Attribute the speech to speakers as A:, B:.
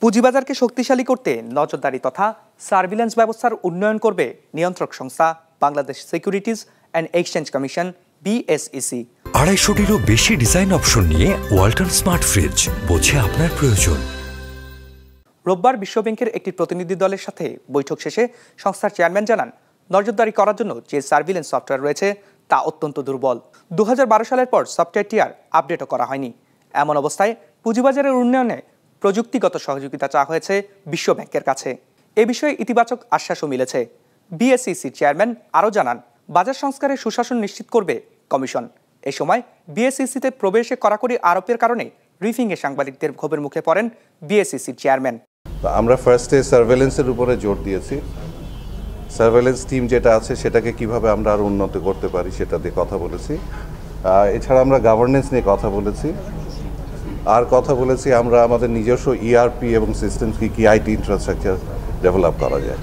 A: পুঁজিবাজারকে শক্তিশালী করতে নজরদারি তথা সার্ভিল্যান্স ব্যবস্থার উন্নয়ন করবে নিয়ন্ত্রক সংস্থা Bangladesh securities and exchange commission BSEC.
B: 250-টিরও বেশি ডিজাইন অপশন নিয়ে ওয়ালটন স্মার্ট ফ্রিজ, বোঝে আপনার প্রয়োজন।
A: রোববার বিশ্বব্যাংকের একটি প্রতিনিধি দলের সাথে বৈঠক শেষে সংস্থার চেয়ারম্যান জানান, নজরদারি করার জন্য যে সার্ভিল্যান্স সফটওয়্যার রয়েছে তা অত্যন্ত দুর্বল। 2012 সালের পর সফটওয়্যারটি আর আপডেটও করা হয়নি। এমন অবস্থায় পুঁজিবাজারের উন্নয়নে প্রযুক্তিগত সহযোগিতা চাওয়া হয়েছে বিশ্বব্যাংকের কাছে। এ বিষয়ে ইতিবাচক আশ্বাসও মিলেছে। বিএসইসির চেয়ারম্যান আরও জানান, বাজার সংস্কারের সুশাসন নিশ্চিত করবে কমিশন। এ সময় বিএসইসিতে প্রবেশে কড়াকড়ি আরোপের কারণে ব্রিফিংয়ে সাংবাদিকদের ক্ষোভের মুখে পড়েন বিএসইসির চেয়ারম্যান।
C: আমরা ফার্স্টে সার্ভেলেন্সের উপরে জোর দিয়েছি। সার্ভেলেন্স টিম যেটা আছে সেটাকে কিভাবে আমরা আরও উন্নত করতে পারি সেটা দিয়ে কথা বলেছি। এছাড়া আমরা গভর্নেন্স নিয়ে কথা বলেছি, আর কথা বলেছি আমরা আমাদের নিজস্ব ইআরপি এবং সিস্টেমস কি আইটি ইনফ্রাস্ট্রাকচার ডেভেলপ করা যায়।